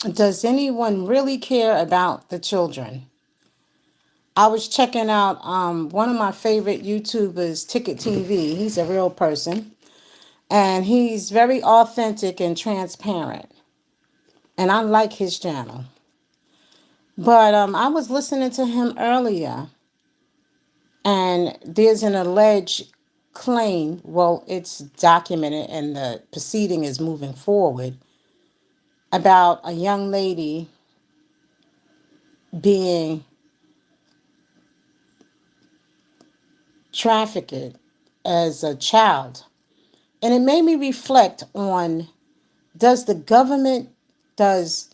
Does anyone really care about the children? I was checking out one of my favorite YouTubers, Ticket TV. He's a real person, and he's very authentic and transparent. And I like his channel. But I was listening to him earlier, and there's an alleged claim. Well, it's documented, and the proceeding is moving forward about a young lady being trafficked as a child. And it made me reflect on, does the government, does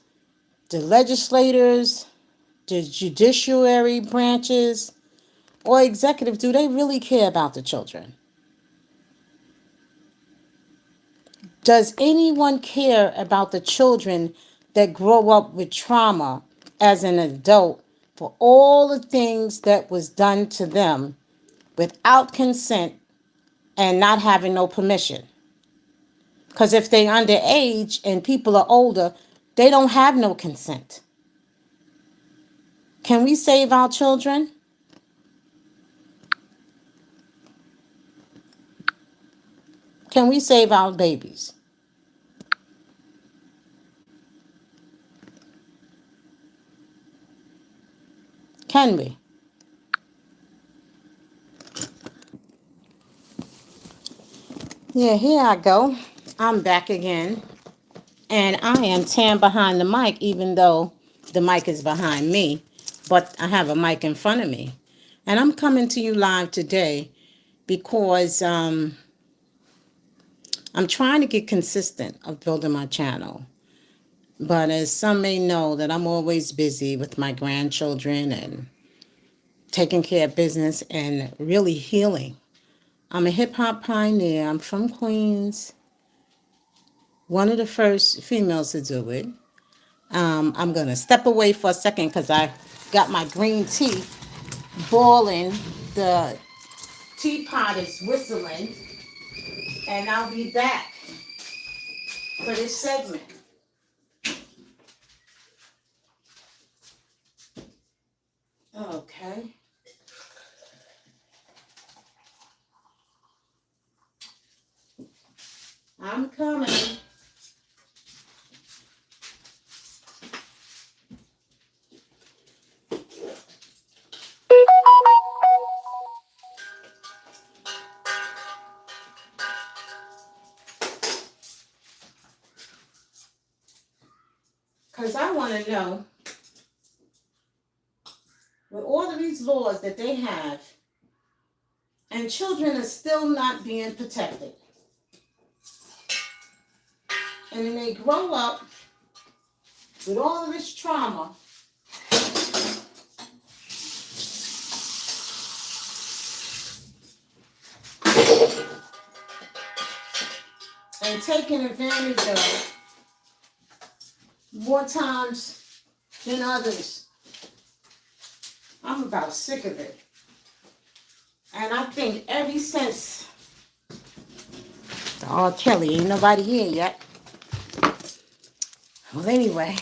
the legislators, the judiciary branches, or executive, do they really care about the children? Does anyone care about the children that grow up with trauma as an adult for all the things that was done to them without consent and not having no permission? Because if they underage and people are older, they don't have no consent. Can we save our children? Can we save our babies? Can we? Yeah, here I go. I'm back again. And I am Tam behind the mic, even though the mic is behind me. But I have a mic in front of me. And I'm coming to you live today because I'm trying to get consistent of building my channel. But as some may know, that I'm always busy with my grandchildren and taking care of business and really healing. I'm a hip hop pioneer. I'm from Queens, one of the first females to do it. I'm going to step away for a second because I got my green tea boiling. The teapot is whistling, and I'll be back for this segment. Okay. I'm coming. Because I want to know, with all of these laws that they have, and children are still not being protected. And then they grow up with all of this trauma. And taken advantage of more times than others. I'm about sick of it. And I think ever since the R. Kelly, ain't nobody here yet. Well, anyway,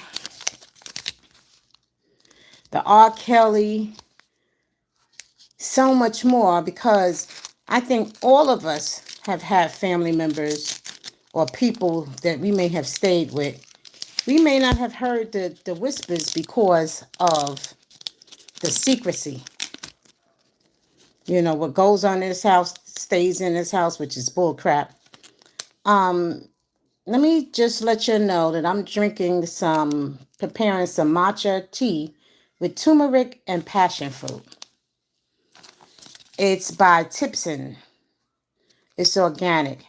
the R. Kelly, so much more, because I think all of us have had family members or people that we may have stayed with. We may not have heard the whispers because of the secrecy. You know, what goes on in this house stays in this house, which is bull crap. Let me just let you know that I'm preparing some matcha tea with turmeric and passion fruit. It's by Tipson. It's organic.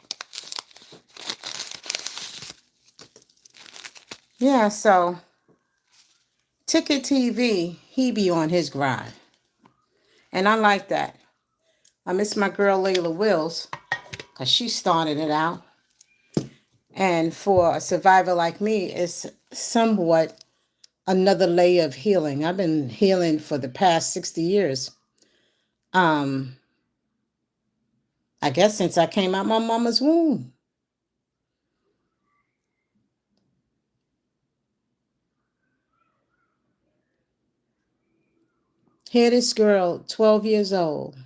Yeah, so Ticket TV, he be on his grind. And I like that. I miss my girl Layla Wills because she started it out. And for a survivor like me, it's somewhat another layer of healing. I've been healing for the past 60 years. I guess since I came out my mama's womb. Here this girl, 12 years old.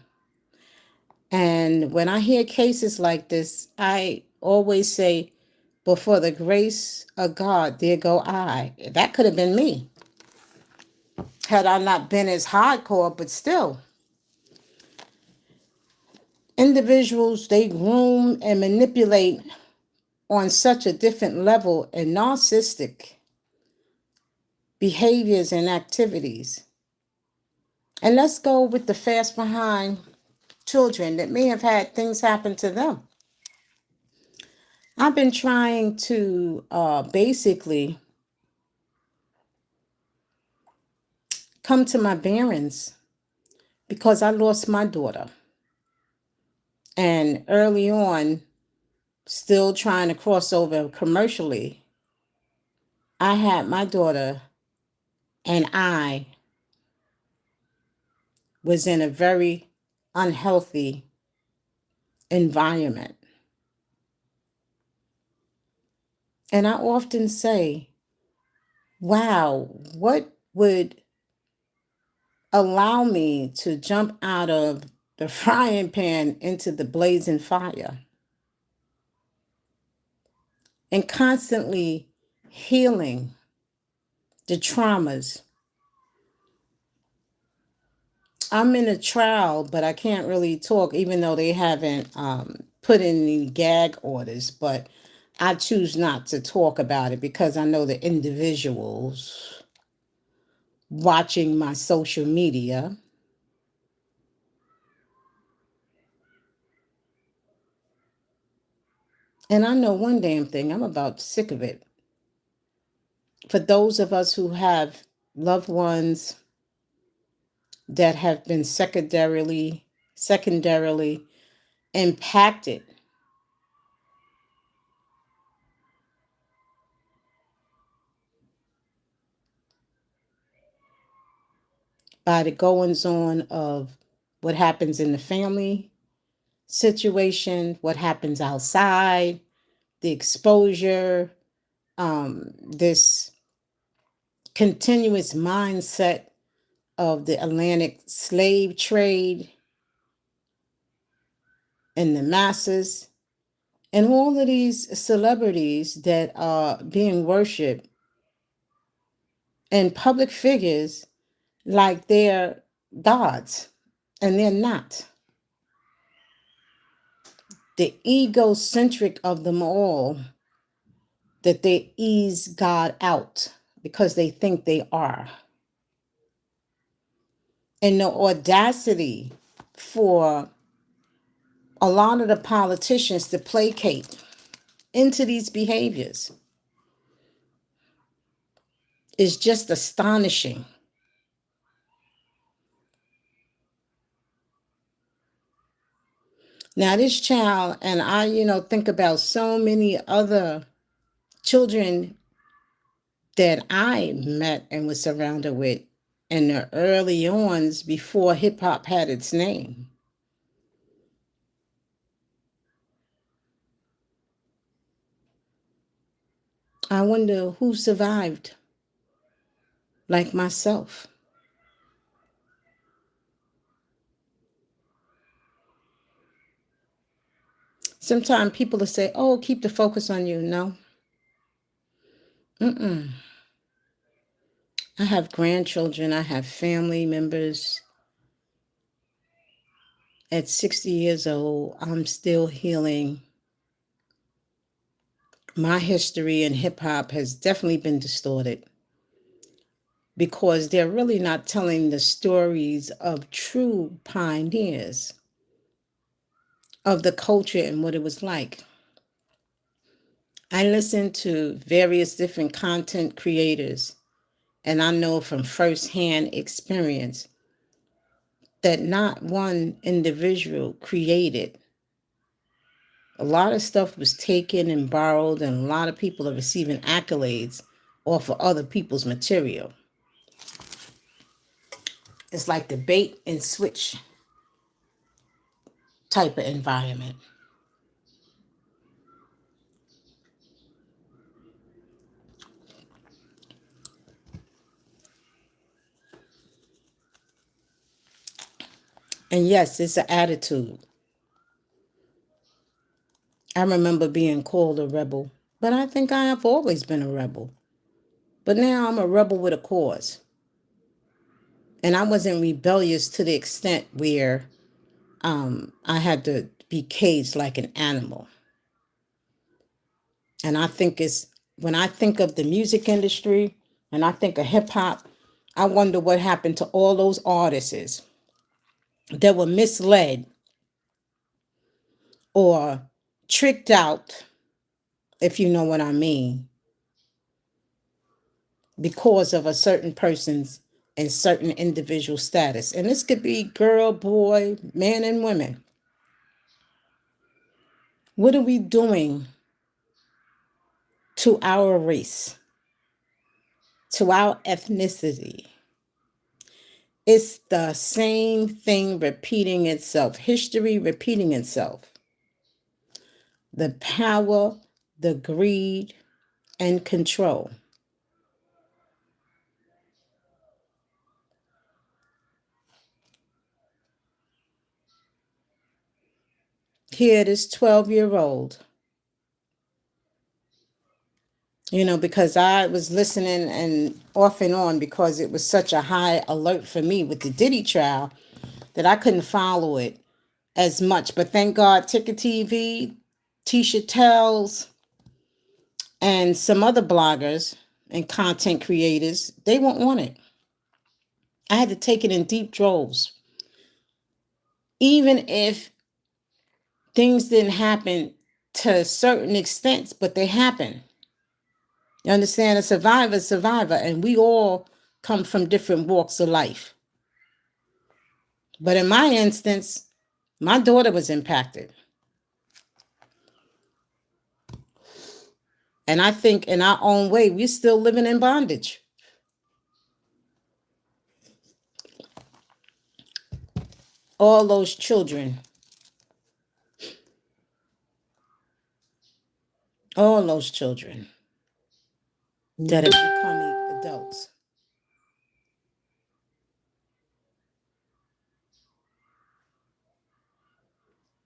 And when I hear cases like this, I always say, but for the grace of God, there go I. That could have been me. Had I not been as hardcore, but still. Individuals, they groom and manipulate on such a different level and narcissistic behaviors and activities. And let's go with the fast behind children that may have had things happen to them. I've been trying to basically come to my bearings because I lost my daughter. And early on, still trying to cross over commercially, I had my daughter and I was in a very unhealthy environment. And I often say, wow, what would allow me to jump out of the frying pan into the blazing fire? And constantly healing the traumas. I'm in a trial, but I can't really talk, even though they haven't put in any gag orders. But I choose not to talk about it because I know the individuals watching my social media. And I know one damn thing, I'm about sick of it. For those of us who have loved ones that have been secondarily impacted by the goings on of what happens in the family situation, what happens outside, the exposure, this continuous mindset of the Atlantic slave trade and the masses, and all of these celebrities that are being worshipped and public figures like they're gods, and they're not. The egocentric of them all, that they ease God out because they think they are. And the audacity for a lot of the politicians to placate into these behaviors is just astonishing. Now, this child, and I, think about so many other children that I met and was surrounded with in the early ons before hip hop had its name. I wonder who survived like myself. Sometimes people will say, oh, keep the focus on you. No. Mm-mm. I have grandchildren. I have family members. At 60 years old, I'm still healing. My history in hip hop has definitely been distorted because they're really not telling the stories of true pioneers of the culture and what it was like. I listen to various different content creators, and I know from firsthand experience that not one individual created. A lot of stuff was taken and borrowed, and a lot of people are receiving accolades off of other people's material. It's like the bait and switch type of environment. And yes, it's an attitude. I remember being called a rebel, but I think I have always been a rebel. But now I'm a rebel with a cause. And I wasn't rebellious to the extent where I had to be caged like an animal. And I think it's when I think of the music industry and I think of hip hop, I wonder what happened to all those artists that were misled or tricked out, if you know what I mean, because of a certain person's and certain individual status. And this could be girl, boy, man, and women. What are we doing to our race, to our ethnicity? It's the same thing repeating itself, history repeating itself. The power, the greed, and control. Here, this 12-year-old, because I was listening and off and on because it was such a high alert for me with the Diddy trial that I couldn't follow it as much. But thank God, Ticket TV, Tisha Tells, and some other bloggers and content creators, they weren't on it. I had to take it in deep droves. Even if things didn't happen to certain extents, but they happen. You understand? A survivor, and we all come from different walks of life. But in my instance, my daughter was impacted. And I think in our own way, we're still living in bondage. All those children, that are becoming adults.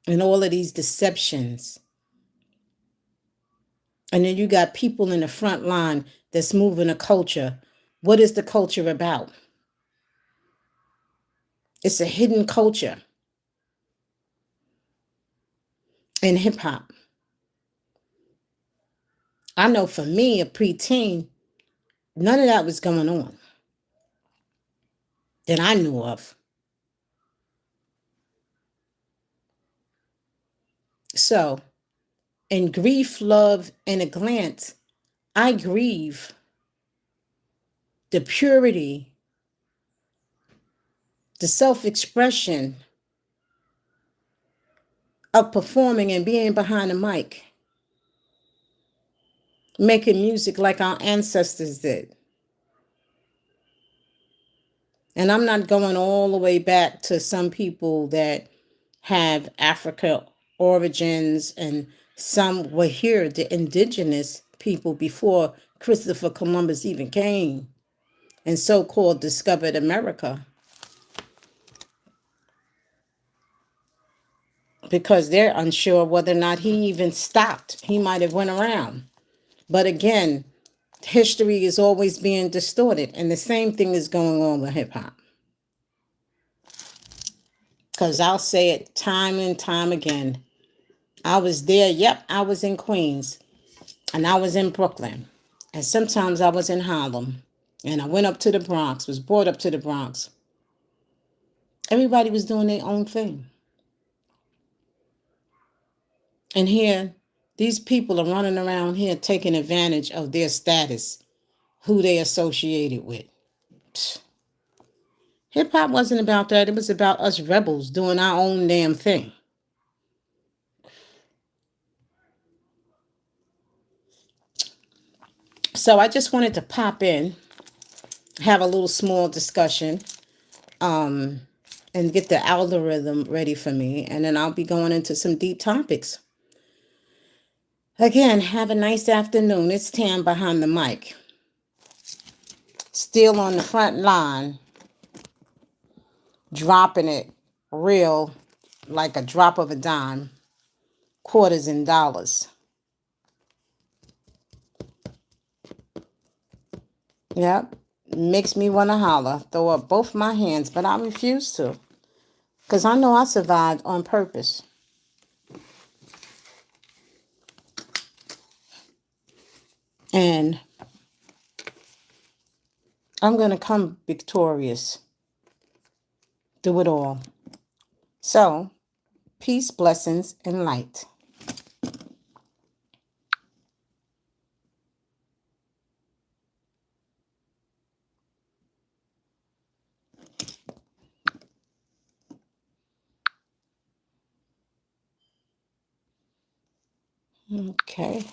And all of these deceptions. And then you got people in the front line that's moving a culture. What is the culture about? It's a hidden culture in hip hop. I know for me, a preteen, none of that was going on that I knew of. So, in Grief, Love, and a Glance, I grieve the purity, the self-expression of performing and being behind the mic, making music like our ancestors did. And I'm not going all the way back to some people that have Africa origins, and some were here, the indigenous people, before Christopher Columbus even came and so-called discovered America. Because they're unsure whether or not he even stopped. He might have went around. But again, history is always being distorted. And the same thing is going on with hip hop. Because I'll say it time and time again. I was there. Yep, I was in Queens. And I was in Brooklyn. And sometimes I was in Harlem. And I went up to the Bronx, was brought up to the Bronx. Everybody was doing their own thing. And here, these people are running around here taking advantage of their status, who they associated with. Hip hop wasn't about that. It was about us rebels doing our own damn thing. So I just wanted to pop in, have a little small discussion, and get the algorithm ready for me. And then I'll be going into some deep topics. Again, have a nice afternoon. It's Tam Behind the Mic. Still on the front line, dropping it real like a drop of a dime, quarters and dollars. Yep. Makes me want to holler, throw up both my hands, but I refuse to. Because I know I survived on purpose. And I'm going to come victorious through it all. So, peace, blessings, and light. Okay.